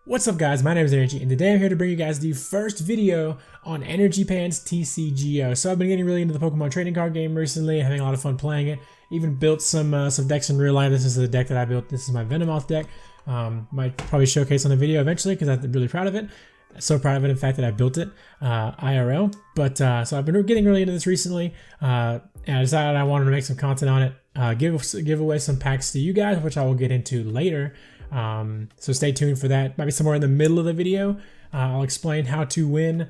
What's up guys, my name is Energy and today I'm here to bring you guys the first video on Energy Pan's TCGO. So I've been getting really into the Pokemon trading card game recently, having a lot of fun playing it. Even built some decks in real life. This is the deck that I built. This is my Venomoth deck. Might probably showcase on a video eventually because I'm really proud of it. So proud of it in fact that I built it IRL. But so I've been getting really into this recently and I decided I wanted to make some content on it. Give away some packs to you guys, which I will get into later. So stay tuned for that. Might be somewhere in the middle of the video. I'll explain how to win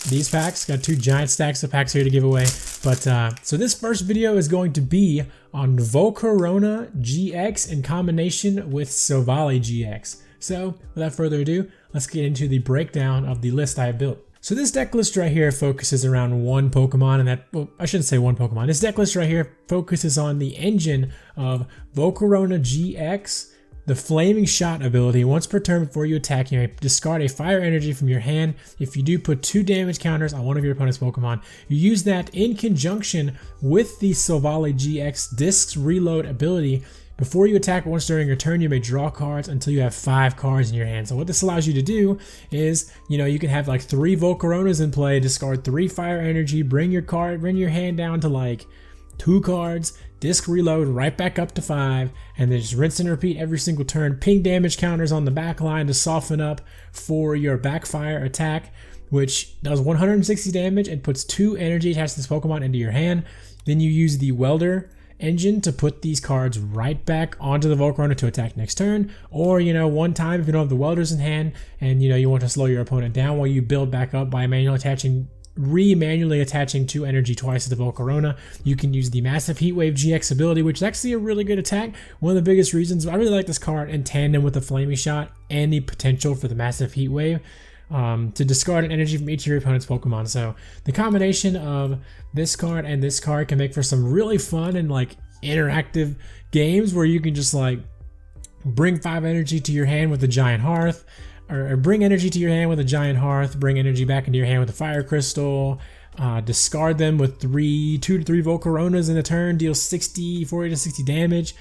these packs. Got two giant stacks of packs here to give away. But so this first video is going to be on Volcarona-GX in combination with Silvally-GX. So without further ado, let's get into the breakdown of the list I built. So this deck list right here focuses around one Pokemon, and well, I shouldn't say one Pokemon. This deck list right here focuses on the engine of Volcarona-GX. The Flaming Shot ability, once per turn before you attack, you may discard a fire energy from your hand. If you do, put 2 damage counters on one of your opponent's Pokemon. You use that in conjunction with the Silvally-GX Discs Reload ability. Before you attack once during your turn, you may draw cards until you have 5 cards in your hand. So what this allows you to do is, you can have like 3 Volcaronas in play, discard 3 fire energy, bring your hand down to like 2 cards, disc reload right back up to 5, and then just rinse and repeat every single turn. Ping damage counters on the back line to soften up for your backfire attack, which does 160 damage and puts 2 energy attached to this Pokemon into your hand. Then you use the Welder engine to put these cards right back onto the Volcarona to attack next turn, or one time if you don't have the Welders in hand and you want to slow your opponent down while you build back up by manually attaching 2 energy twice to the Volcarona. You can use the Massive Heatwave GX ability, which is actually a really good attack. One of the biggest reasons I really like this card in tandem with the Flaming Shot and the potential for the Massive Heatwave to discard an energy from each of your opponent's Pokemon. So the combination of this card and this card can make for some really fun and like interactive games where you can just like bring 5 energy to your hand with the Giant Hearth, or bring energy to your hand with a Giant Hearth, bring energy back into your hand with a Fire Crystal, discard them with 2 to 3 Volcaronas in a turn, deal 40 to 60 damage,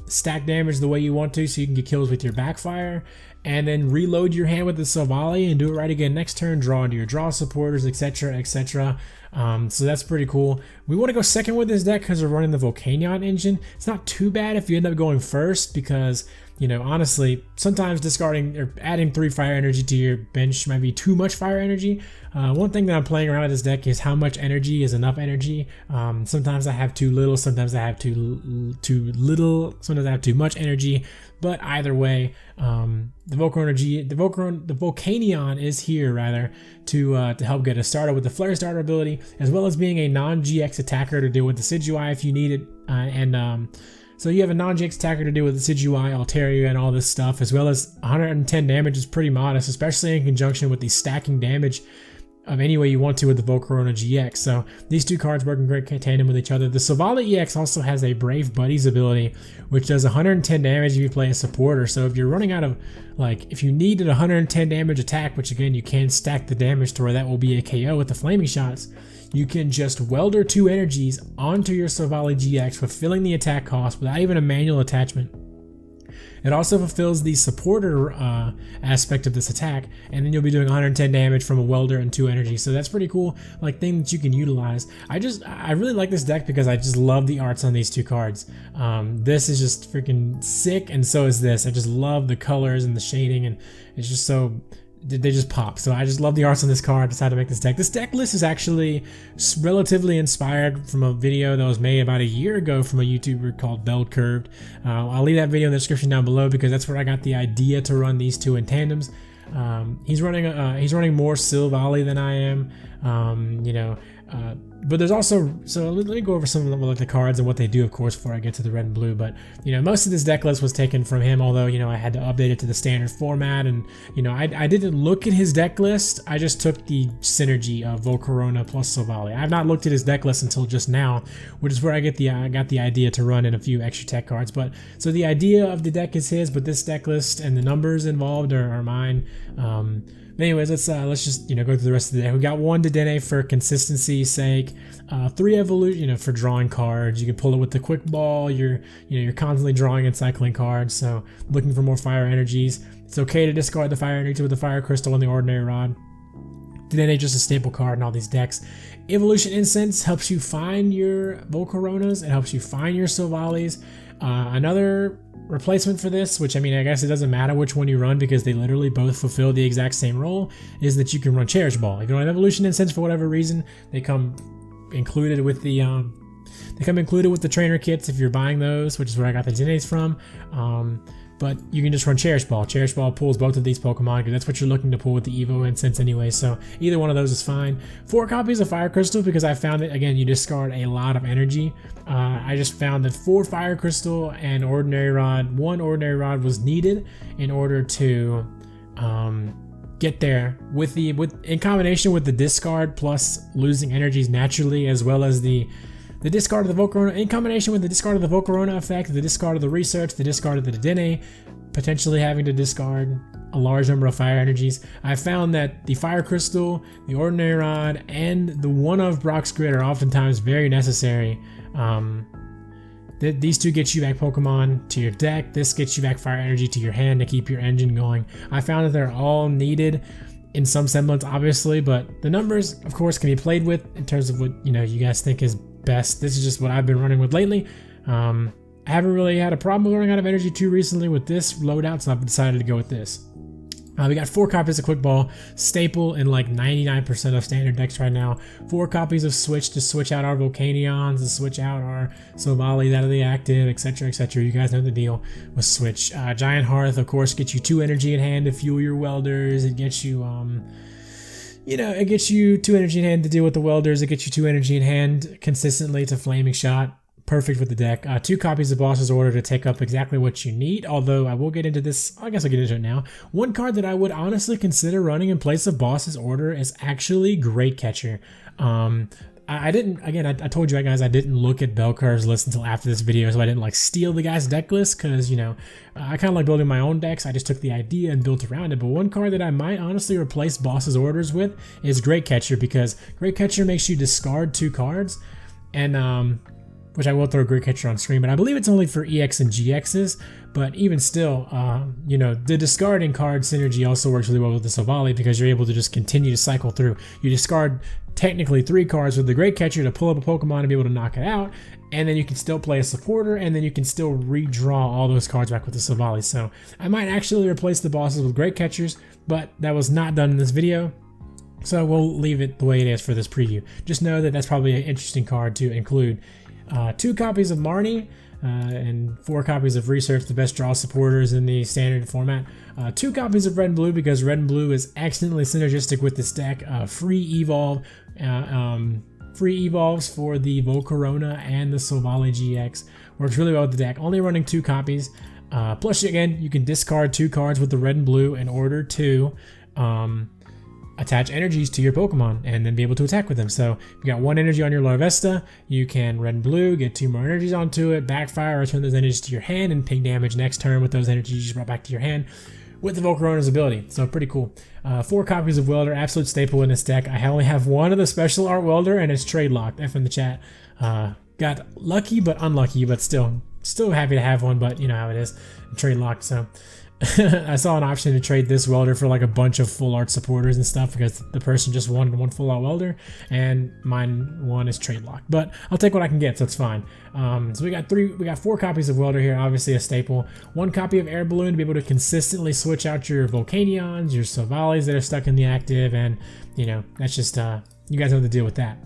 stack damage the way you want to so you can get kills with your backfire, and then reload your hand with the Sylvally and do it right again next turn, draw into your draw supporters, etc, etc. So that's pretty cool. We want to go second with this deck because we're running the Volcanion engine. It's not too bad if you end up going first because honestly, sometimes discarding or adding 3 fire energy to your bench might be too much fire energy. One thing that I'm playing around with this deck is how much energy is enough energy. Sometimes I have too little, sometimes I have too little, sometimes I have too much energy. But either way, the Volcanion is here rather to help get us started with the Flare Starter ability, as well as being a non-GX attacker to deal with the Decidueye if you need it, so you have a non-GX attacker to deal with the Decidueye, Altaria, and all this stuff, as well as 110 damage is pretty modest, especially in conjunction with the stacking damage of any way you want to with the Volcarona-GX. So these 2 cards work in great tandem with each other. The Silvally-EX also has a Brave Buddies ability, which does 110 damage if you play a supporter. So if you're running out of, if you needed 110 damage attack, which again, you can stack the damage to where that will be a KO with the Flaming Shots, you can just welder 2 energies onto your Silvally-GX, fulfilling the attack cost without even a manual attachment. It also fulfills the supporter aspect of this attack, and then you'll be doing 110 damage from a welder and 2 energy. So that's pretty cool, thing that you can utilize. I really like this deck because I just love the arts on these 2 cards. This is just freaking sick, and so is this. I just love the colors and the shading, and it's just so. They just pop. So I just love the arts on this card. Decided to make this deck. This deck list is actually relatively inspired from a video that was made about a year ago from a YouTuber called Bell Curved. I'll leave that video in the description down below because that's where I got the idea to run these 2 in tandems. He's running more Sylvally than I am. But there's also, so let me go over some of the cards and what they do, of course, before I get to the red and blue. But most of this deck list was taken from him, although I had to update it to the standard format, and I didn't look at his deck list. I just took the synergy of Volcarona plus Sylvally. I've not looked at his deck list until just now, which is where I got the idea to run in a few extra tech cards. But so the idea of the deck is his, but this deck list and the numbers involved are mine. But anyways, let's just go through the rest of the deck. We got 1 Dedenne for consistency's sake, 3 Evolution, for drawing cards. You can pull it with the quick ball. You're constantly drawing and cycling cards, so looking for more fire energies. It's okay to discard the Fire Energy with the Fire Crystal and the Ordinary Rod. Dedenne just a staple card in all these decks. Evolution Incense helps you find your Volcaronas. It helps you find your Sylvallies. Another replacement for this, which I mean, I guess it doesn't matter which one you run because they literally both fulfill the exact same role, is that you can run Cherish Ball. If you don't have Evolution Incense for whatever reason, they come included with the trainer kits if you're buying those, which is where I got the Dedennes from. But you can just run Cherish Ball. Cherish Ball pulls both of these Pokemon because that's what you're looking to pull with the Evo Incense anyway, so either one of those is fine. 4 copies of Fire Crystal because I found that, again, you discard a lot of energy. I just found that 4 Fire Crystal and Ordinary Rod, 1 Ordinary Rod was needed in order to get there in combination with the discard plus losing energies naturally, as well as the discard of the Volcarona, in combination with the discard of the Volcarona effect, the discard of the research, the discard of the Dedenne, potentially having to discard a large number of fire energies. I found that the Fire Crystal, the Ordinary Rod, and the one of Brock's Grid are oftentimes very necessary. These two get you back Pokemon to your deck. This gets you back fire energy to your hand to keep your engine going. I found that they're all needed in some semblance, obviously, but the numbers, of course, can be played with in terms of what you guys think is best. This is just what I've been running with lately. I haven't really had a problem with running out of energy too recently with this loadout, so I've decided to go with this. We got 4 copies of Quick Ball, staple in like 99% of standard decks right now. 4 copies of Switch to switch out our Volcanions, to switch out our Sylvallies out of the active, etc, etc. You guys know the deal with Switch. Giant Hearth, of course, gets you 2 energy in hand to fuel your welders. It gets you it gets you 2 energy in hand to deal with the welders. It gets you 2 energy in hand consistently to Flaming Shot. Perfect with the deck. 2 copies of Boss's Order to take up exactly what you need, although I will get into this. I guess I'll get into it now. One card that I would honestly consider running in place of Boss's Order is actually Great Catcher. I didn't, again, I told you guys I didn't look at Bell Curve's list until after this video, so I didn't like steal the guy's deck list because, I kind of like building my own decks. I just took the idea and built around it. But one card that I might honestly replace Boss's Orders with is Great Catcher, because Great Catcher makes you discard 2 cards, and which I will throw Great Catcher on screen, but I believe it's only for EX and GXs. But even still, the discarding card synergy also works really well with the Sylvally because you're able to just continue to cycle through. You discard technically 3 cards with the Great Catcher to pull up a Pokemon and be able to knock it out, and then you can still play a supporter, and then you can still redraw all those cards back with the Sylvally. So I might actually replace the bosses with Great Catchers, but that was not done in this video. So we'll leave it the way it is for this preview. Just know that that's probably an interesting card to include. 2 copies of Marnie and 4 copies of Research, the best draw supporters in the standard format. 2 copies of Red and Blue because Red and Blue is excellently synergistic with this deck. Free evolves for the Volcarona and the Silvally-GX. Works really well with the deck. Only running 2 copies. Plus, again, you can discard 2 cards with the Red and Blue in order to attach energies to your Pokemon and then be able to attack with them. So if you got 1 energy on your Larvesta, you can Red and Blue, get 2 more energies onto it, backfire, return those energies to your hand, and ping damage next turn with those energies you just brought back to your hand with the Volcarona's ability. So pretty cool. 4 copies of Welder, absolute staple in this deck. I only have 1 of the special art Welder, and it's trade locked. F in the chat. Got lucky but unlucky, but still happy to have one, but you know how it is. Trade locked, so I saw an option to trade this welder for like a bunch of full art supporters and stuff because the person just wanted 1 full art welder, and mine one is trade locked. But I'll take what I can get, so it's fine. So we got 4 copies of welder here, obviously a staple. 1 copy of Air Balloon to be able to consistently switch out your Volcanions, your Sylvallies that are stuck in the active, and that's just you guys know the deal with that.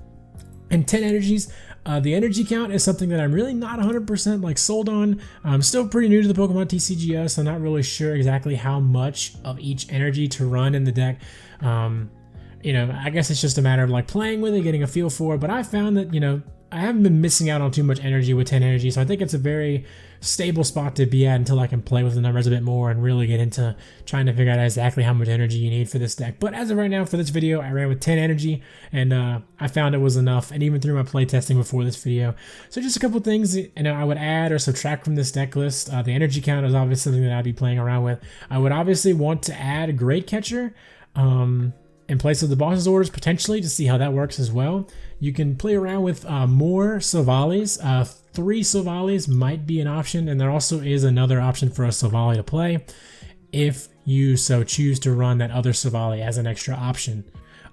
And 10 energies. The energy count is something that I'm really not 100% like sold on. I'm still pretty new to the Pokemon TCGO, so I'm not really sure exactly how much of each energy to run in the deck. I guess it's just a matter of like playing with it, getting a feel for it. But I found that I haven't been missing out on too much energy with 10 energy, so I think it's a very stable spot to be at until I can play with the numbers a bit more and really get into trying to figure out exactly how much energy you need for this deck. But as of right now, for this video, I ran with 10 energy, and I found it was enough, and even through my play testing before this video. So just a couple things I would add or subtract from this deck list. The energy count is obviously something that I'd be playing around with. I would obviously want to add a Great Catcher in place of the boss's orders, potentially, to see how that works as well. You can play around with more Sylvallies. 3 Sylvallies might be an option, and there also is another option for a Sylvally to play if you so choose to run that other Sylvally as an extra option.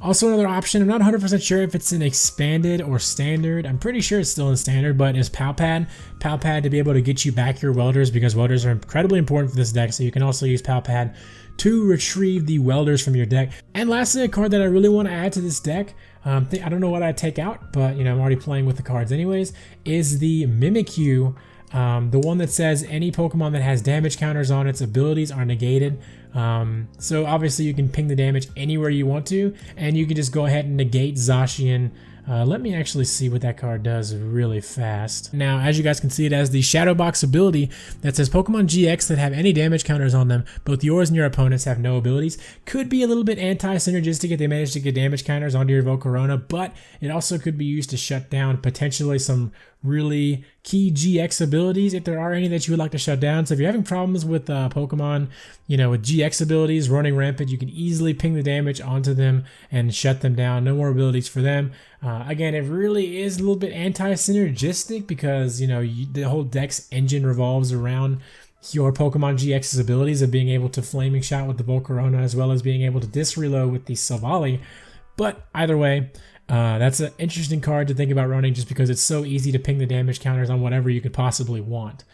Also another option, I'm not 100% sure if it's in expanded or standard. I'm pretty sure it's still in standard, but is Palpad. Palpad to be able to get you back your welders, because welders are incredibly important for this deck, so you can also use Palpad to retrieve the welders from your deck. And lastly, a card that I really want to add to this deck, I don't know what I'd take out, but I'm already playing with the cards anyways, is the Mimikyu. The one that says any Pokemon that has damage counters on its abilities are negated. So obviously you can ping the damage anywhere you want to, and you can just go ahead and negate Zacian. Let me actually see what that card does really fast. Now, as you guys can see, it has the Shadow Box ability that says Pokemon GX that have any damage counters on them, both yours and your opponents have no abilities. Could be a little bit anti-synergistic if they manage to get damage counters onto your Volcarona, but it also could be used to shut down potentially some really key GX abilities, if there are any that you would like to shut down. So if you're having problems with Pokemon, with GX abilities running rampant, you can easily ping the damage onto them and shut them down. No more abilities for them. Again, it really is a little bit anti-synergistic because, the whole deck's engine revolves around your Pokemon GX's abilities of being able to Flaming Shot with the Volcarona, as well as being able to disc reload with the Sylvally. But either way, that's an interesting card to think about running, just because it's so easy to ping the damage counters on whatever you could possibly want.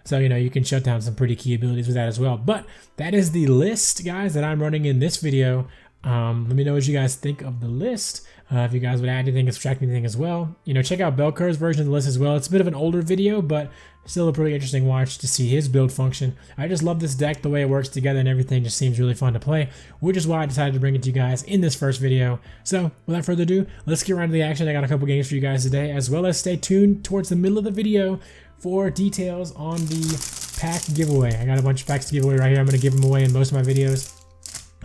So, you can shut down some pretty key abilities with that as well. But that is the list, guys, that I'm running in this video. Let me know what you guys think of the list. If you guys would add anything, subtract anything as well. Check out Belcar's version of the list as well. It's a bit of an older video, but still a pretty interesting watch to see his build function. I just love this deck, the way it works together and everything just seems really fun to play, which is why I decided to bring it to you guys in this first video. So without further ado, let's get right into the action. I got a couple games for you guys today, as well as stay tuned towards the middle of the video for details on the pack giveaway. I got a bunch of packs to give away right here. I'm going to give them away in most of my videos.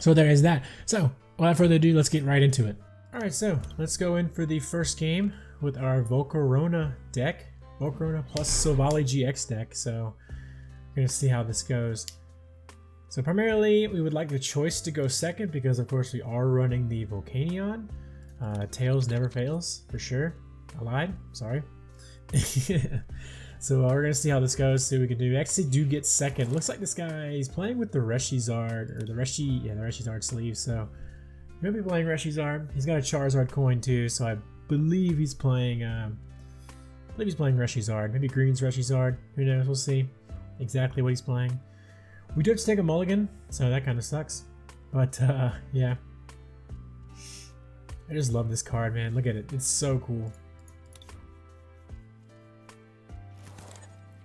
So there is that. So without further ado, let's get right into it. Alright, so let's go in for the first game with our Volcarona deck. Volcarona plus Silvally-GX deck. So we're going to see how this goes. So primarily, we would like the choice to go second because, of course, we are running the Volcanion. Tails never fails, for sure. I lied. Sorry. So we're going to see how this goes, see what we can do. We actually do get second. Looks like this guy, he's playing with the Reshizard, or the Reshizard sleeve, so we're going to be playing Reshizard. He's got a Charizard coin too, so I believe he's playing, Reshizard. Maybe Green's Reshizard. Who knows? We'll see exactly what he's playing. We do have to take a mulligan, so that kind of sucks. But, yeah. I just love this card, man. Look at it. It's so cool.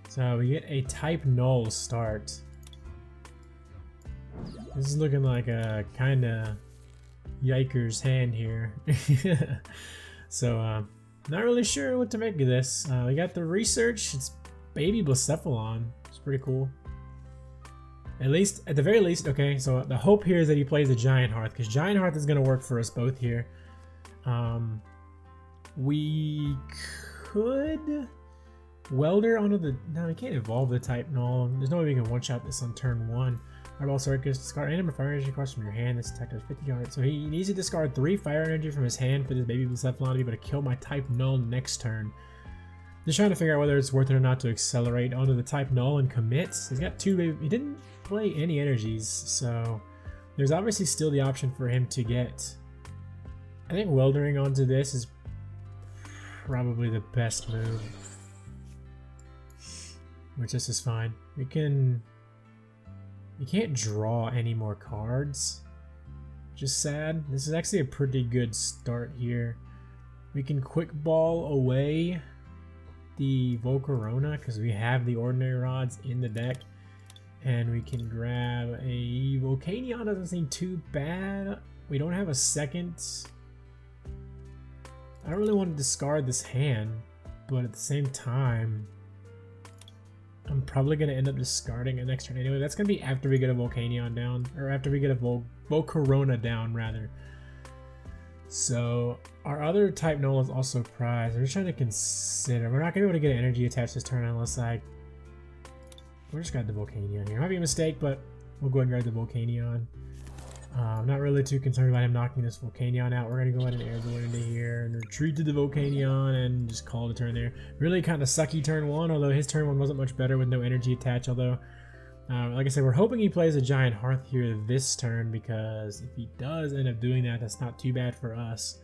So we get a type null start. This is looking like a kind of yikers hand here. So not really sure what to make of this. We got the research. It's baby Blacephalon. It's pretty cool. At the very least, okay, so the hope here is that he plays a Giant Hearth, because Giant Hearth is going to work for us both here. We could Welder onto the... No, we can't evolve the type null. There's no way we can one-shot this on turn 1. Fireball Circus, discard random Fire Energy cards from your hand. This attack does 50 cards. So he needs to discard 3 Fire Energy from his hand for this baby Blacephalon to be able to kill my type null next turn. Just trying to figure out whether it's worth it or not to accelerate onto the type null and commit. He's got 2 baby... He didn't play any energies, so there's obviously still the option for him to get... I think weldering onto this is probably the best move. Which this is fine. We can't draw any more cards. Just sad. This is actually a pretty good start here. We can quick ball away the Volcarona because we have the Ordinary Rods in the deck. And we can grab a Volcanion. Doesn't seem too bad. We don't have a second. I don't really want to discard this hand, but at the same time, I'm probably going to end up discarding it next turn anyway. That's going to be after we get a Volcanion down, or after we get a Volcarona down, rather. So, our other type null is also prized. We're just trying to consider. We're not going to be able to get an energy attached this turn unless we'll just grab the Volcanion here. Might be a mistake, but we'll go ahead and grab the Volcanion. I'm not really too concerned about him knocking this Volcanion out. We're going to go ahead and Air Balloon into here and retreat to the Volcanion and just call it a turn there. Really kind of sucky turn 1, although his turn 1 wasn't much better with no energy attached, although Like I said, we're hoping he plays a Giant Hearth here this turn, because if he does end up doing that, that's not too bad for us,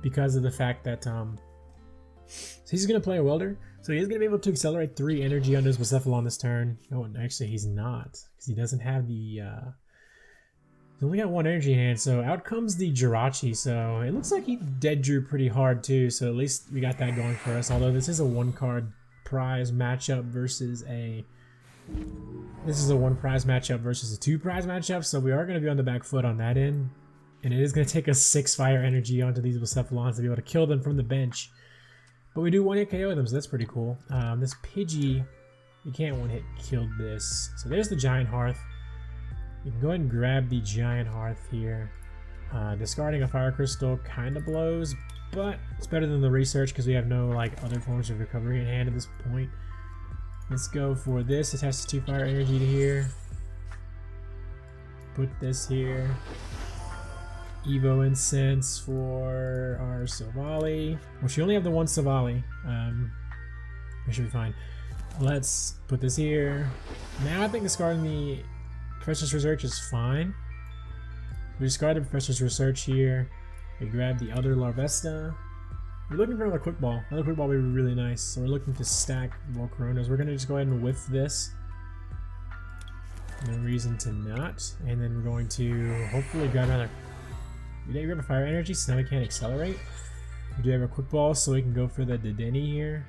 because of the fact that so he's going to play a Welder, so he is going to be able to accelerate 3 energy onto his Bucephalon this turn. Oh, actually he's not, because he doesn't have the he's only got 1 energy in hand, so out comes the Jirachi. So it looks like he dead drew pretty hard too, so at least we got that going for us, although this is a 1-card prize matchup versus a This is a 1-prize matchup versus a 2-prize matchup, so we are going to be on the back foot on that end. And it is going to take us 6 fire energy onto these Bucephalons to be able to kill them from the bench. But we do 1-hit KO them, so that's pretty cool. This Pidgey, you can't 1-hit kill this. So there's the Giant Hearth. You can go ahead and grab the Giant Hearth here. Discarding a Fire Crystal kind of blows, but it's better than the Research because we have no other forms of recovery in hand at this point. Let's go for this. Attach the 2 fire energy to here. Put this here. Evo Incense for our Sylvally. Well, she only have the 1 Sylvally. We should be fine. Let's put this here. Now I think discarding the Professor's Research is fine. We discard the Professor's Research here. We grab the other Larvesta. We're looking for another Quick Ball. Another Quick Ball would be really nice. So we're looking to stack Volcaronas. We're going to just go ahead and whiff this. No reason to not. And then we're going to hopefully grab another. We didn't grab a Fire Energy, so now we can't accelerate. We do have a Quick Ball, so we can go for the Dedenne here.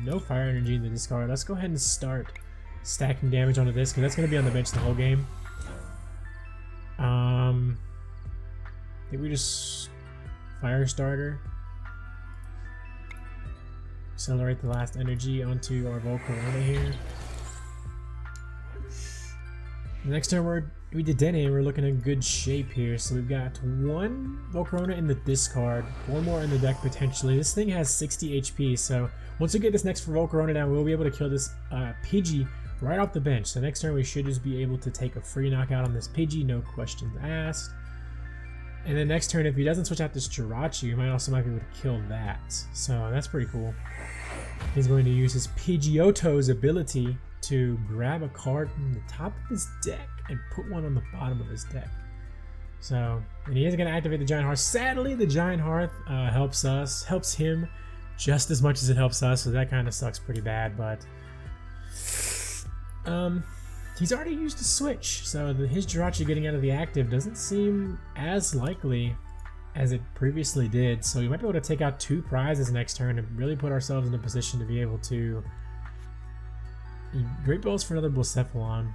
No Fire Energy in the discard. Let's go ahead and start stacking damage onto this, because that's going to be on the bench the whole game. I think we just Fire Starter. Accelerate the last energy onto our Volcarona here. The next turn we did Dedenne, and we're looking in good shape here. So we've got 1 Volcarona in the discard, 4 more in the deck potentially. This thing has 60 HP, so once we get this next for Volcarona down, we'll be able to kill this Pidgey right off the bench. So next turn we should just be able to take a free knockout on this Pidgey, no questions asked. And then next turn, if he doesn't switch out this Jirachi, we might be able to kill that. So that's pretty cool. He's going to use his Pidgeotto's ability to grab a card from the top of his deck and put one on the bottom of his deck. So, and he is going to activate the Giant Hearth. Sadly, the Giant Hearth helps him just as much as it helps us, so that kind of sucks pretty bad, but he's already used a switch, so his Jirachi getting out of the active doesn't seem as likely as it previously did, so we might be able to take out 2 prizes next turn and really put ourselves in a position to be able to Great Balls for another Bucephalon.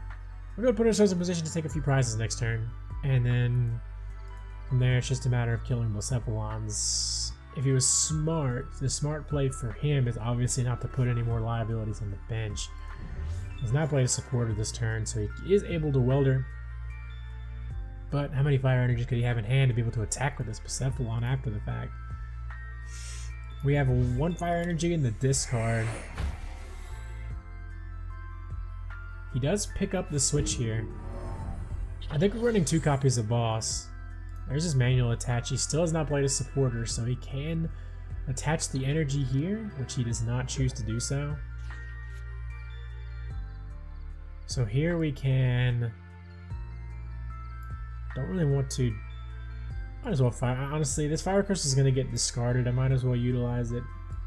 We're going to put ourselves in a position to take a few prizes next turn, and then from there it's just a matter of killing Bucephalons. If he was smart, the smart play for him is obviously not to put any more liabilities on the bench. He's not played a supporter this turn, so he is able to Welder. But how many fire energies could he have in hand to be able to attack with this Bucephalon after the fact? We have 1 fire energy in the discard. He does pick up the switch here. I think we're running 2 copies of Boss. There's his manual attach. He still has not played a supporter, so he can attach the energy here, which he does not choose to do so. So here we can, don't really want to, might as well fire, honestly this Fire Crystal is going to get discarded. I might as well utilize it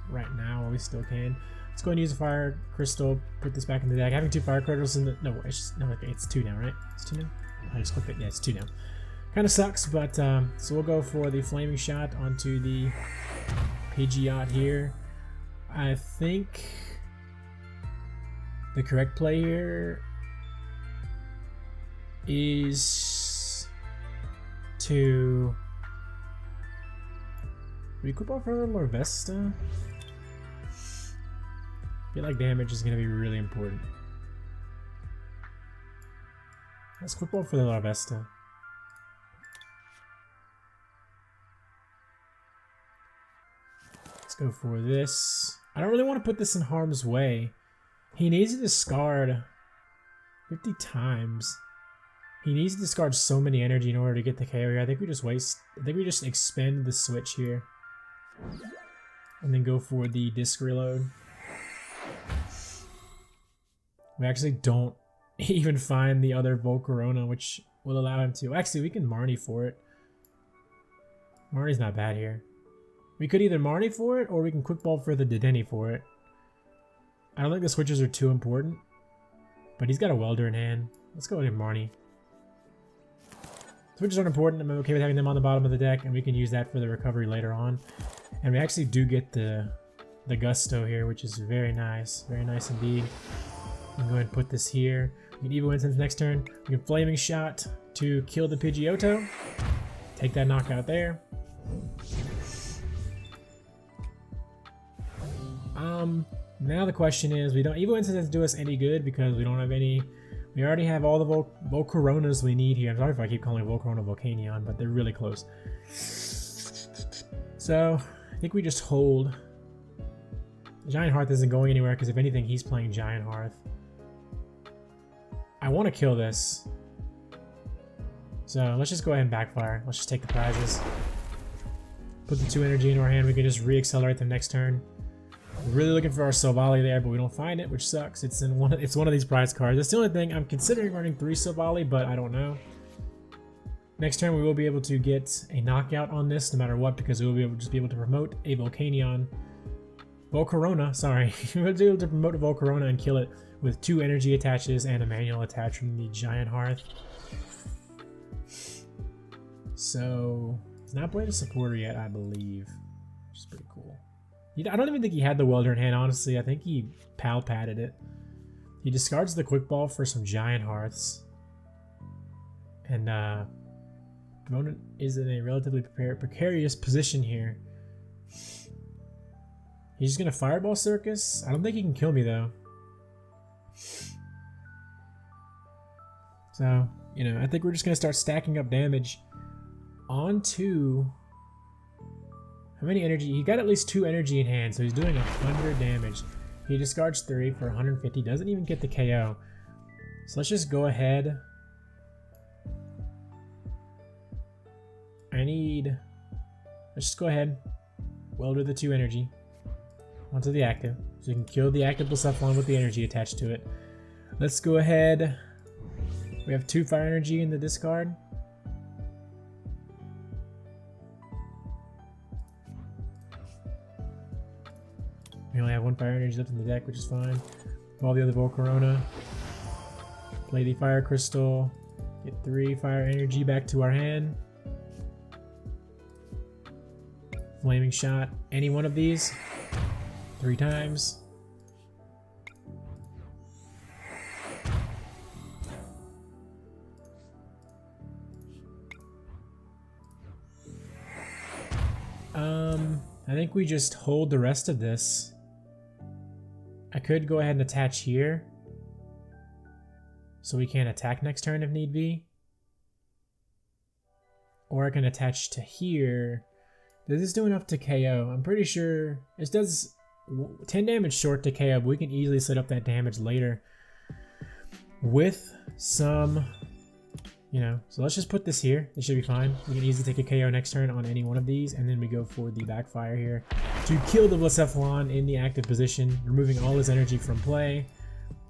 right now while we still can. Let's go and use a Fire Crystal, put this back in the deck. Having 2 Fire Crystals in the, no, it's just, no, okay, it's 2 now, right? It's 2 now? I just clicked it, yeah, it's 2 now. Kind of sucks, but, so we'll go for the Flaming Shot onto the Pidgeot here. I think the correct play here is to recoup off our Larvesta. I feel like damage is going to be really important. Let's quick ball for the Larvesta. Let's go for this. I don't really want to put this in harm's way. He needs to discard 50 times. He needs to discard so many energy in order to get the KO here. I think we just expend the switch here. And then go for the disc reload. We actually don't even find the other Volcarona, which will allow him to. Actually, we can Marnie for it. Marnie's not bad here. We could either Marnie for it, or we can Quick Ball for the Dedenne for it. I don't think the switches are too important, but he's got a Welder in hand. Let's go ahead and Marnie. Switches aren't important. I'm okay with having them on the bottom of the deck, and we can use that for the recovery later on. And we actually do get the Gusto here, which is very nice. Very nice indeed. We can go ahead and put this here. We can Evo Incense next turn. We can Flaming Shot to kill the Pidgeotto. Take that knockout there. Now the question is, we don't Evo Incense doesn't do us any good because we don't have any. We already have all the Volcaronas we need here. I'm sorry if I keep calling Volcarona Volcanion, but they're really close. So I think we just hold. Giant Hearth isn't going anywhere because if anything, he's playing Giant Hearth. I want to kill this. So let's just go ahead and backfire. Let's just take the prizes. Put the 2 energy into our hand. We can just re-accelerate them next turn. We're really looking for our Sylvally there, but we don't find it, which sucks. It's one of these prize cards. That's the only thing. I'm considering running 3 Sylvally, but I don't know. Next turn, we will be able to get a knockout on this, no matter what, because we will be able to promote a Volcarona, sorry. We'll be able to promote a Volcarona and kill it with 2 energy attaches and a manual attach from the Giant Hearth. So, he's not played a supporter yet, I believe, which is pretty cool. I don't even think he had the Welder in hand, honestly. I think he pal-padded it. He discards the Quick Ball for some Giant Hearths. And, opponent is in a relatively precarious position here. He's just gonna Fireball Circus. I don't think he can kill me, though. So, you know, I think we're just gonna start stacking up damage onto... How many energy? He got at least 2 energy in hand, so he's doing 100 damage. He discards 3 for 150, doesn't even get the KO. So let's just go ahead. Let's just go ahead, Welder the 2 energy onto the active, so you can kill the active Blacephalon with the energy attached to it. Let's go ahead. We have 2 fire energy in the discard. We only have 1 fire energy left in the deck, which is fine. All the other Volcarona. Play the Fire Crystal. Get 3 fire energy back to our hand. Flaming Shot. Any one of these. 3 times. I think we just hold the rest of this. I could go ahead and attach here, so we can attack next turn if need be. Or I can attach to here. Does this do enough to KO? I'm pretty sure this does 10 damage short to KO, but we can easily set up that damage later with some, you know. So let's just put this here. It should be fine. We can easily take a KO next turn on any one of these, and then we go for the backfire here to kill the Blacephalon in the active position, removing all his energy from play,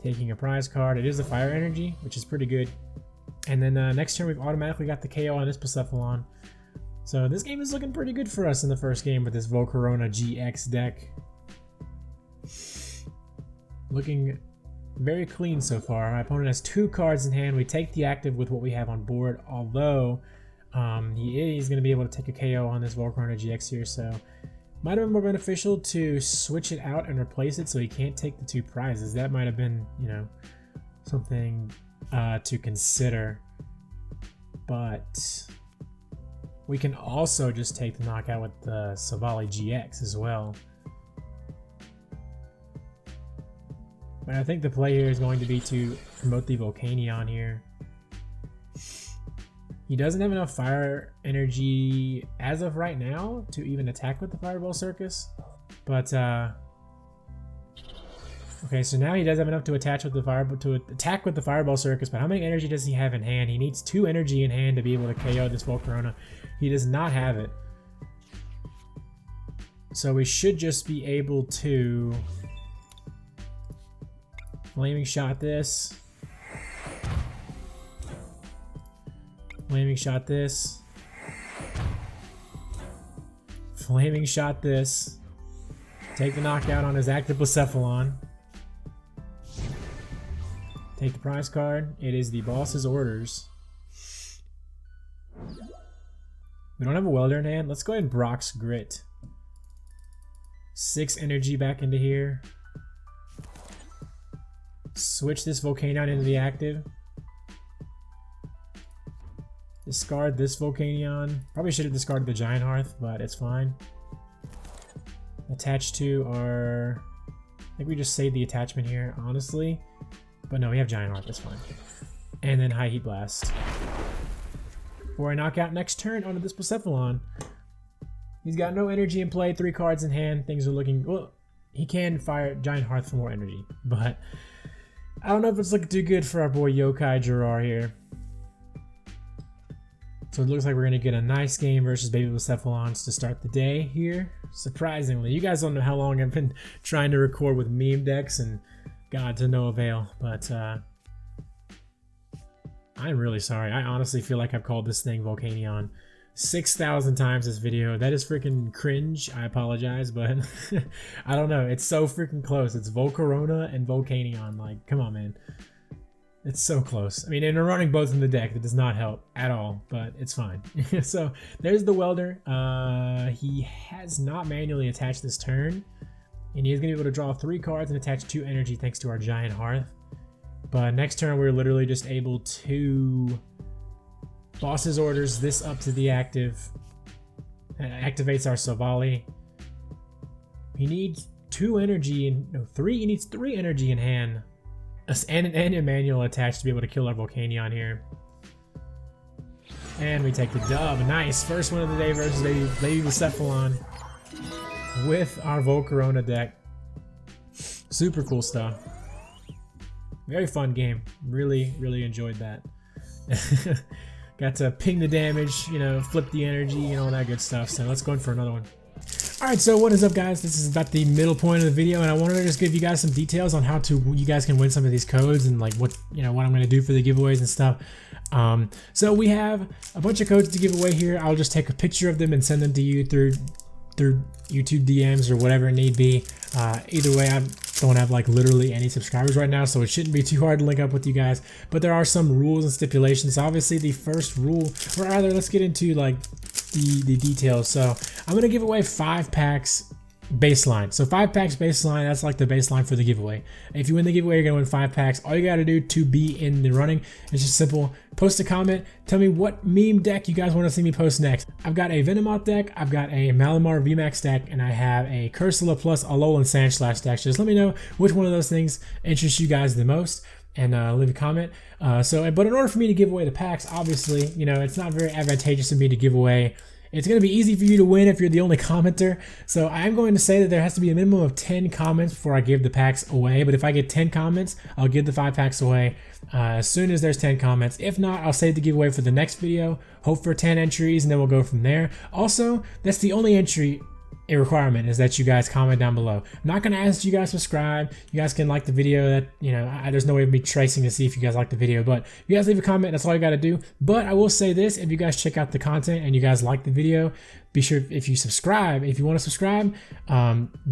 taking a prize card. It is a fire energy, which is pretty good. And then next turn we've automatically got the KO on this Blacephalon. So this game is looking pretty good for us in the first game with this Volcarona-GX deck. Looking very clean so far. My opponent has 2 cards in hand. We take the active with what we have on board, although he is going to be able to take a KO on this Volcarona-GX here, so might have been more beneficial to switch it out and replace it so he can't take the 2 prizes. That might have been, you know, something to consider. But we can also just take the knockout with the Silvally-GX as well. But I think the play here is going to be to promote the Volcanion here. He doesn't have enough fire energy as of right now to even attack with the Fireball Circus. But okay, so now he does have enough to attack with the Fireball Circus. But how many energy does he have in hand? He needs 2 energy in hand to be able to KO this Volcarona. He does not have it. So we should just be able to Flaming shot this. Flaming shot this. Flaming shot this. Take the knockout on his active Blacephalon. Take the prize card. It is the boss's orders. We don't have a welder in hand. Let's go ahead and Brock's Grit. 6 energy back into here. Switch this Volcanion into the active. Discard this Volcanion. Probably should have discarded the Giant Hearth, but it's fine. Attach to our... I think we just saved the attachment here, honestly. But no, we have Giant Hearth, that's fine. And then High Heat Blast. Before I knock out next turn onto this Blacephalon. He's got no energy in play, 3 cards in hand. Things are looking... Well, he can fire Giant Hearth for more energy, but... I don't know if it's looking too good for our boy Yokai Gerard here. So it looks like we're going to get a nice game versus Baby Blacephalons to start the day here. Surprisingly, you guys don't know how long I've been trying to record with meme decks and God, to no avail. But I'm really sorry. I honestly feel like I've called this thing Volcanion 6,000 times this video. That is freaking cringe. I apologize, but I don't know. It's so freaking close. It's Volcarona and Volcanion. Like, come on, man. It's so close. I mean, and we're running both in the deck. That does not help at all, but it's fine. So there's the welder. He has not manually attached this turn, and he is going to be able to draw 3 cards and attach 2 energy thanks to our Giant Hearth. But next turn, we're literally just able to boss's orders this up to the active. And it activates our Sylvally. He needs 2 energy and no 3. He needs 3 energy in hand. And a manual attached to be able to kill our Volcanion here. And we take the dub. Nice. First one of the day versus Baby Blacephalon with our Volcarona deck. Super cool stuff. Very fun game. Really, really enjoyed that. Got to ping the damage, you know, flip the energy and all that good stuff. So let's go in for another one. Alright, so what is up, guys? This is about the middle point of the video, and I wanted to just give you guys some details on how you guys can win some of these codes and like what I'm going to do for the giveaways and stuff. So we have a bunch of codes to give away here. I'll just take a picture of them and send them to you through YouTube DMs or whatever it need be. Either way, I don't have like literally any subscribers right now, so it shouldn't be too hard to link up with you guys. But there are some rules and stipulations. Obviously, the first rule, or rather, let's get into like the details. So I'm gonna give away 5 packs baseline. So 5 packs baseline, that's like the baseline for the giveaway. If you win the giveaway, you're gonna win 5 packs. All you gotta do to be in the running is just simple. Post a comment, tell me what meme deck you guys want to see me post next. I've got a Venomoth deck, I've got a Malamar VMAX deck, and I have a Cursula plus Alolan Sandslash deck. Just let me know which one of those things interests you guys the most, and leave a comment. But in order for me to give away the packs, obviously, you know, it's not very advantageous of me to give away. It's going to be easy for you to win if you're the only commenter. So I'm going to say that there has to be a minimum of 10 comments before I give the packs away. But if I get 10 comments, I'll give the 5 packs away as soon as there's 10 comments. If not, I'll save the giveaway for the next video. Hope for 10 entries, and then we'll go from there. Also, that's the only entry requirement, is that you guys comment down below. I'm not going to ask you guys to subscribe. You guys can like the video. That, you know, there's no way of me tracing to see if you guys like the video, but if you guys leave a comment, that's all you got to do. But I will say this: if you guys check out the content and you guys like the video, be sure, if you subscribe, if you want to subscribe,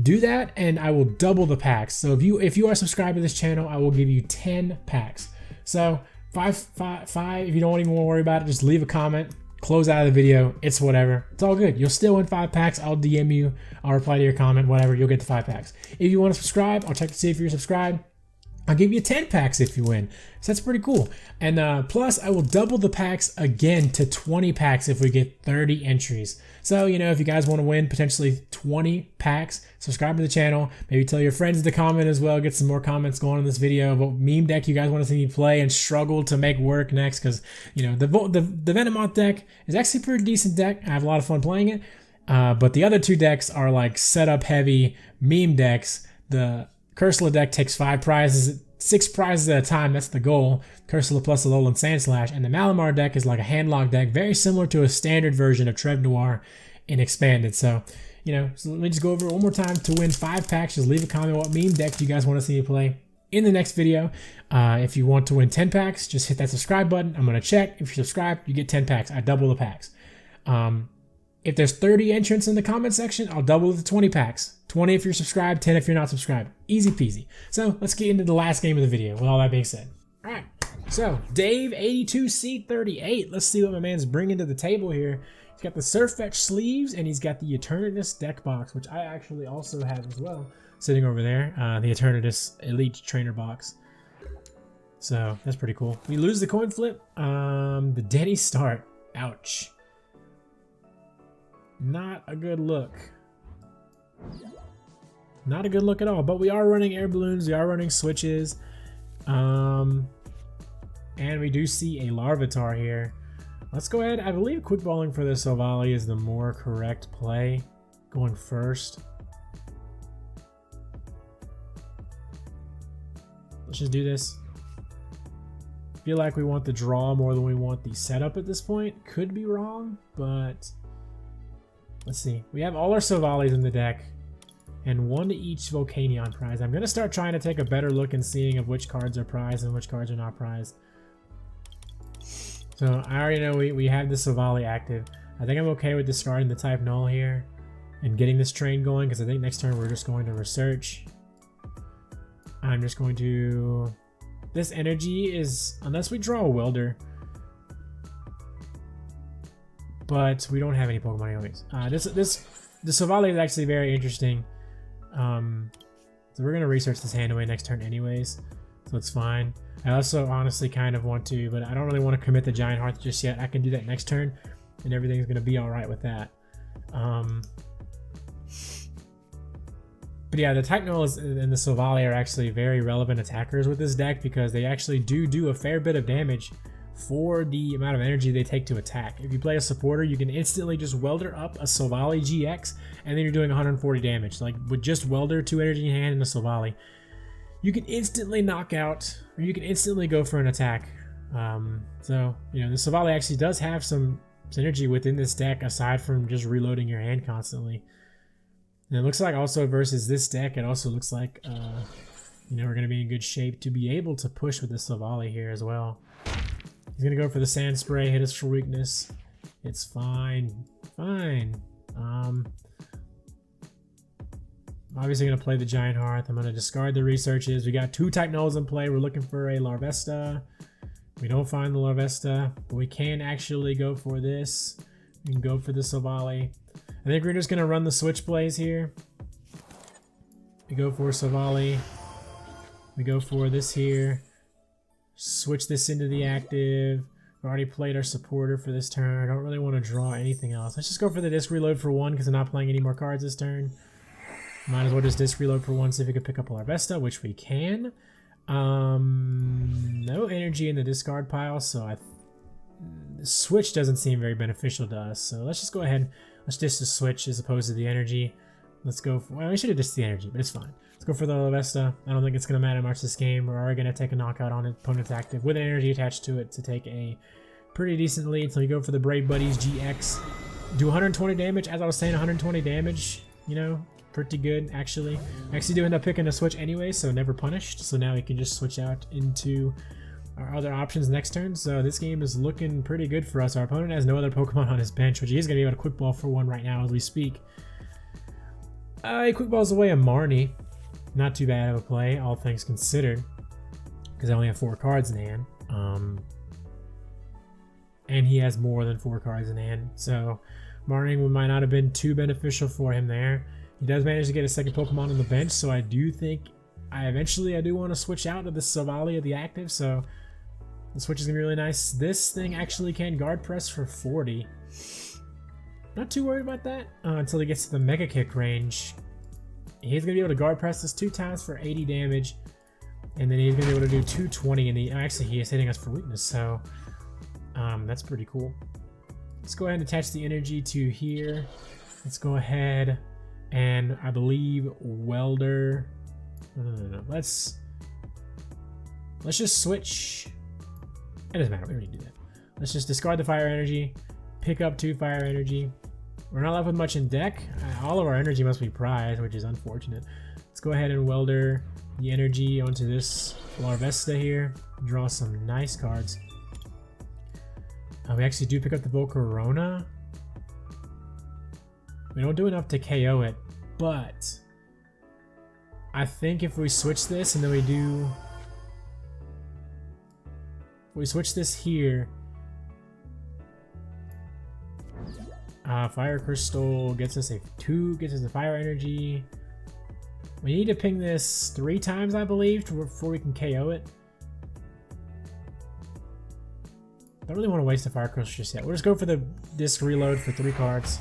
do that, and I will double the packs. So if you are subscribed to this channel, I will give you 10 packs. So five. If you don't even want to worry about it, just leave a comment. Close out of the video, it's whatever. It's all good. You'll still win 5 packs. I'll DM you, I'll reply to your comment, whatever. You'll get the 5 packs. If you want to subscribe, I'll check to see if you're subscribed. I'll give you 10 packs if you win. So that's pretty cool. And plus, I will double the packs again to 20 packs if we get 30 entries. So, you know, if you guys want to win potentially 20 packs, subscribe to the channel. Maybe tell your friends to comment as well. Get some more comments going on this video. What meme deck you guys want to see me play and struggle to make work next. Because, you know, the Venomoth deck is actually a pretty decent deck. I have a lot of fun playing it. But the other 2 decks are like setup heavy meme decks. The Cursula deck takes 5 prizes, 6 prizes at a time. That's the goal. Cursula plus Alolan Sandslash. And the Malamar deck is like a handlock deck, very similar to a standard version of Trev Noir in Expanded. So, you know, so let me just go over it one more time. To win 5 packs, just leave a comment what meme deck you guys want to see me play. in the next video. If you want to win 10 packs, just hit that subscribe button. I'm going to check. If you're subscribed, you get 10 packs. I double the packs. If there's 30 entrants in the comment section, I'll double it to 20 packs. 20 if you're subscribed, 10 if you're not subscribed. Easy peasy. So let's get into the last game of the video with all that being said. All right, so Dave 82C38. Let's see what my man's bringing to the table here. He's got the Surfetch sleeves and he's got the Eternatus deck box, which I actually also have as well, sitting over there. The Eternatus Elite Trainer box. So that's pretty cool. We lose the coin flip. The Denny start. Ouch. Not a good look. Not a good look at all, but we are running air balloons, we are running switches, and we do see a Larvitar here. Let's go ahead. I believe quick balling for the Sylvally is the more correct play, going first. Let's just do this. Feel like we want the draw more than we want the setup at this point. Could be wrong, but let's see. We have all our Sylvallies in the deck, and one to each Volcanion prize. I'm going to start trying to take a better look and seeing of which cards are prized and which cards are not prized. So I already know we have the Sylvally active. I think I'm okay with discarding the type Null here and getting this train going, because I think next turn we're just going to research. I'm just going to... This energy is... Unless we draw a Welder. But we don't have any Pokemon anyways. The Sylvally is actually very interesting. So we're gonna research this hand away next turn anyways, so it's fine. I also honestly kind of want to, but I don't really want to commit the Giant Hearth just yet. I can do that next turn, and everything's gonna be all right with that. But yeah, the Type Null and the Sylvally are actually very relevant attackers with this deck, because they actually do a fair bit of damage for the amount of energy they take to attack. If you play a supporter, you can instantly just Welder up a Silvally-GX, and then you're doing 140 damage. Like with just Welder, 2 energy in hand, and a Sylvally, you can instantly knock out, or you can instantly go for an attack. So, you know, the Sylvally actually does have some synergy within this deck, aside from just reloading your hand constantly. And it looks like also versus this deck, it also looks like, you know, we're going to be in good shape to be able to push with the Sylvally here as well. He's gonna go for the Sand Spray, hit us for weakness. It's fine, fine. Obviously gonna play the Giant Hearth. I'm gonna discard the researches. We got 2 Type Nulls in play. We're looking for a Larvesta. We don't find the Larvesta, but we can actually go for this. We can go for the Sylvally. I think we're just gonna run the switch plays here. We go for Sylvally. We go for this here. Switch this into the active. We already played our supporter for this turn. I don't really want to draw anything else. Let's just go for the disc reload for 1, because I'm not playing any more cards this turn. Might as well just disc reload for 1, see if we can pick up a Larvesta, which we can. No energy in the discard pile, so the switch doesn't seem very beneficial to us. So let's just go ahead. Let's disc the switch as opposed to the energy. Let's go for, well, we should have disced the energy, but it's fine. Let's go for the Larvesta. I don't think it's going to matter much this game. We're already going to take a knockout on opponent's active with an energy attached to it to take a pretty decent lead. So we go for the Brave Buddies GX. Do 120 damage. As I was saying, 120 damage, you know, pretty good actually. I actually do end up picking a switch anyway, so never punished. So now we can just switch out into our other options next turn. So this game is looking pretty good for us. Our opponent has no other Pokemon on his bench, which he is going to be able to quick ball for 1 right now as we speak. He quick balls away a Marnie. Not too bad of a play, all things considered, because I only have 4 cards in hand. And he has more than 4 cards in hand, so Marnie might not have been too beneficial for him there. He does manage to get a second Pokemon on the bench, so I do think I do want to switch out of the Sylvally of the active, so the switch is going to be really nice. This thing actually can guard press for 40. Not too worried about that until he gets to the Mega Kick range. He's going to be able to guard press this 2 times for 80 damage, and then he's going to be able to do 220, and actually he is hitting us for weakness, so that's pretty cool. Let's go ahead and attach the energy to here. Let's go ahead and I believe Welder. No. Let's just switch. It doesn't matter, we already do that. Let's just discard the fire energy, pick up 2 fire energy. We're not left with much in deck. All of our energy must be prized, which is unfortunate. Let's go ahead and Welder the energy onto this Larvesta here. Draw some nice cards. We actually do pick up the Volcarona. We don't do enough to KO it, but I think if we switch this and then we do... If we switch this here, Fire Crystal gets us a 2, gets us a fire energy. We need to ping this 3 times, I believe, before we can KO it. Don't really want to waste the Fire Crystal just yet. We'll just go for the disc reload for 3 cards.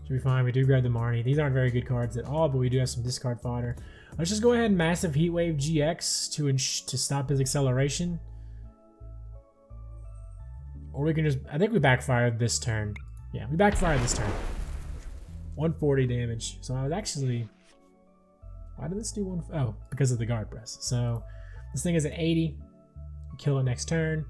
Should be fine. We do grab the Marnie. These aren't very good cards at all, but we do have some discard fodder. Let's just go ahead and massive Heatwave GX to stop his acceleration. Or we can just... I think we backfired this turn. Yeah, we backfired this turn. 140 damage. So I was actually... Why did this do 1... Oh, because of the guard press. So this thing is at 80. Kill it next turn.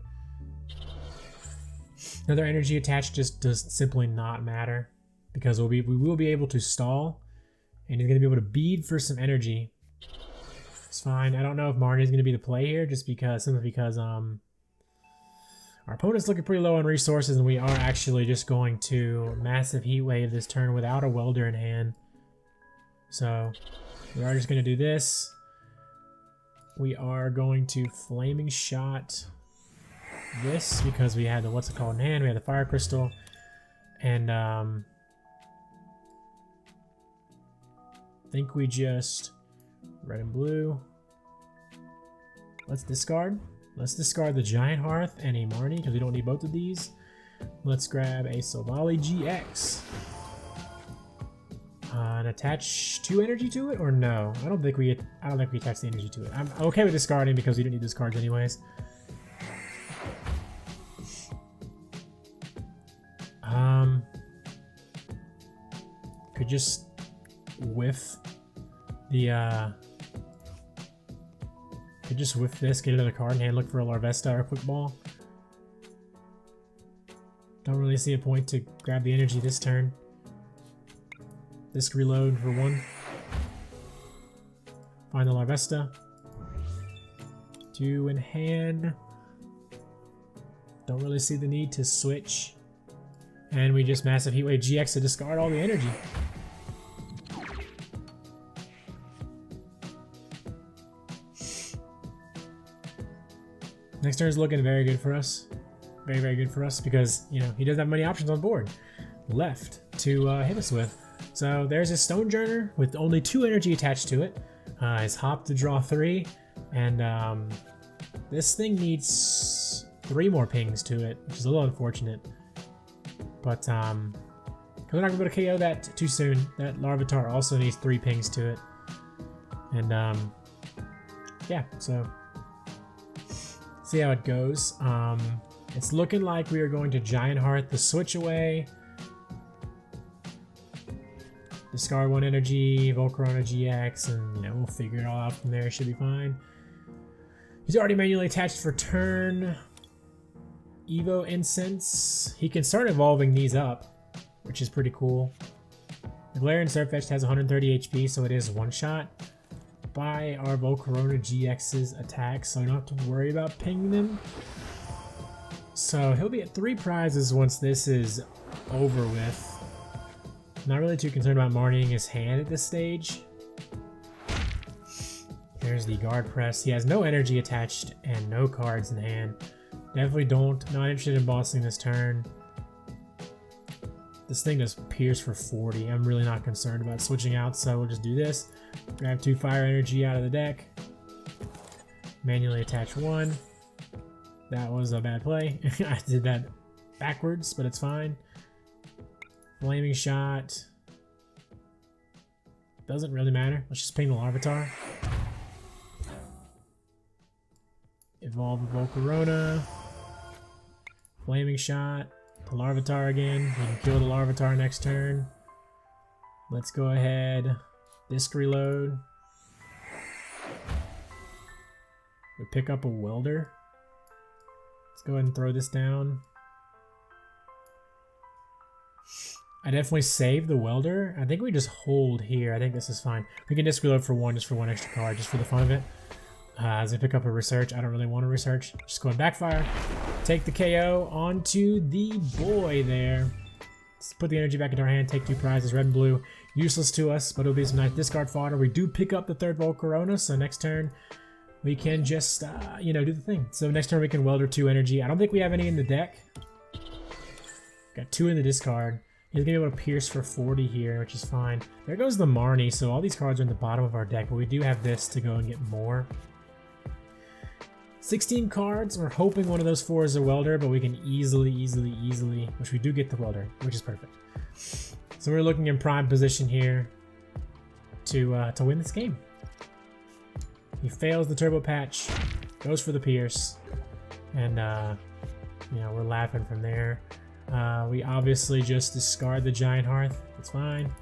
Another energy attached just does simply not matter. Because we will be able to stall. And he's going to be able to bead for some energy. It's fine. I don't know if Marnie is going to be the play here. Just because... Simply because... Our opponent's looking pretty low on resources, and we are actually just going to massive heat wave this turn without a welder in hand. So we are just going to do this. We are going to flaming shot this because we had the what's it called in hand. We had the fire crystal, and I think we just red and blue. Let's discard. Let's discard the Giant Hearth and a Marnie because we don't need both of these. Let's grab a Sylvally-GX. And attach 2 energy to it, or no? I don't think we attach the energy to it. I'm okay with discarding because we don't need these cards anyways. Could just whiff the Could just whiff this, get another card in hand, look for a Larvesta or a quick ball. Don't really see a point to grab the energy this turn. Disc reload for 1. Find the Larvesta. 2 in hand. Don't really see the need to switch. And we just massive Heatwave GX to discard all the energy. Next turn is looking very good for us. Very, very good for us because, you know, he doesn't have many options on board left to hit us with. So there's a Stonejourner with only 2 energy attached to it. His hop to draw 3. And this thing needs 3 more pings to it, which is a little unfortunate. But we're not going to be able to KO that too soon. That Larvitar also needs 3 pings to it. And yeah, so see how it goes. It's looking like we are going to Giant Hearth the switch away. Discard 1 energy, Volcarona-GX, and you know, we'll figure it all out from there. Should be fine. He's already manually attached for turn. Evo Incense. He can start evolving these up, which is pretty cool. The Galarian Surfetch'd has 130 HP, so it is one shot by our Volcarona-GX's attacks, so I don't have to worry about pinging them. So he'll be at 3 prizes once this is over with. Not really too concerned about Marnieing his hand at this stage. Here's the guard press. He has no energy attached and no cards in hand. Definitely not interested in bossing this turn. This thing does pierce for 40. I'm really not concerned about switching out, so we'll just do this. Grab 2 fire energy out of the deck. Manually attach 1. That was a bad play. I did that backwards, but it's fine. Flaming shot. Doesn't really matter. Let's just ping the Larvitar. Evolve the Volcarona. Flaming shot. The Larvitar again. We can kill the Larvitar next turn. Let's go ahead. Disc reload. We pick up a welder. Let's go ahead and throw this down. I definitely save the welder. I think we just hold here. I think this is fine. We can disc reload for one, just for one extra card, just for the fun of it. As I pick up a research, I don't really want to research. Just go and backfire. Take the KO onto the boy there. Let's put the energy back into our hand. Take 2 prizes, red and blue. Useless to us, but it'll be some nice discard fodder. We do pick up the 3rd Volcarona, so next turn we can just, you know, do the thing. So next turn we can welder 2 energy. I don't think we have any in the deck. Got 2 in the discard. He's gonna be able to pierce for 40 here, which is fine. There goes the Marnie, so all these cards are in the bottom of our deck, but we do have this to go and get more. 16 cards. We're hoping one of those 4 is a welder, but we can easily, which we do get the welder, which is perfect. So we're looking in prime position here to win this game. He fails the turbo patch, goes for the pierce, and you know, we're laughing from there. We obviously just discard the Giant Hearth. It's fine.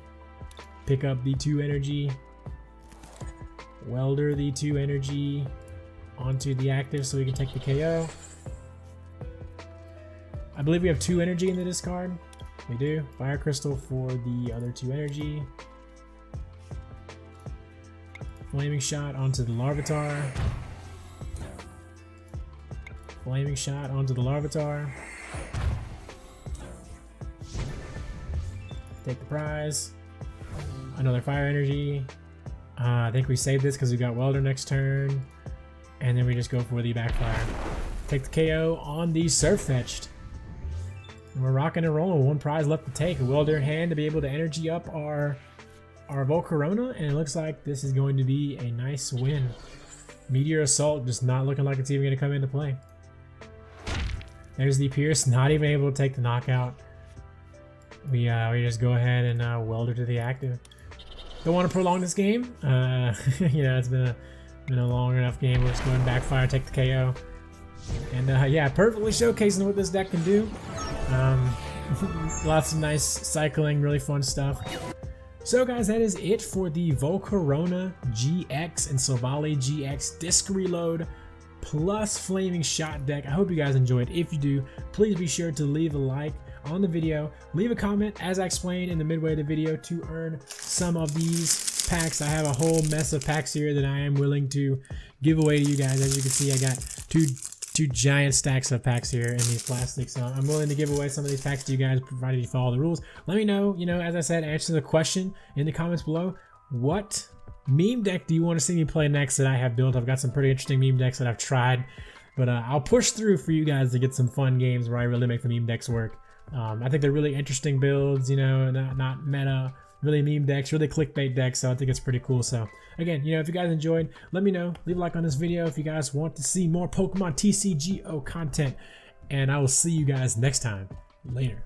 Pick up the 2 energy. Welder the 2 energy onto the active so we can take the KO. I believe we have 2 energy in the discard. We do. Fire Crystal for the other 2 energy. Flaming Shot onto the Larvitar. Flaming Shot onto the Larvitar. Take the prize. Another fire energy. I think we save this because we got welder next turn. And then we just go for the backfire. Take the KO on the Surfetched. And we're rocking and rolling. 1 prize left to take. A welder in hand to be able to energy up our Volcarona. And it looks like this is going to be a nice win. Meteor Assault just not looking like it's even going to come into play. There's the Pierce, not even able to take the knockout. We just go ahead and welder to the active. Don't want to prolong this game. You know, it's been a long enough game. We're just going backfire, take the KO, and yeah, perfectly showcasing what this deck can do. Lots of nice cycling, really fun stuff. So guys, that is it for the Volcarona-GX and Silvally-GX disc reload plus flaming shot deck. I hope you guys enjoyed. If you do, please be sure to leave a like on the video, leave a comment as I explained in the midway of the video to earn some of these packs. I have a whole mess of packs here that I am willing to give away to you guys. As you can see, I got two giant stacks of packs here in these plastics, so I'm willing to give away some of these packs to you guys provided you follow the rules. Let me know, you know, as I said, answer the question in the comments below. What meme deck do you want to see me play next that I have built? I've got some pretty interesting meme decks that I've tried, but I'll push through for you guys to get some fun games where I really make the meme decks work. I think they're really interesting builds, you know, not meta, really meme decks, really clickbait decks, so I think it's pretty cool. So again, you know, if you guys enjoyed, let me know. Leave a like on this video if you guys want to see more Pokemon TCGO content, and I will see you guys next time. Later.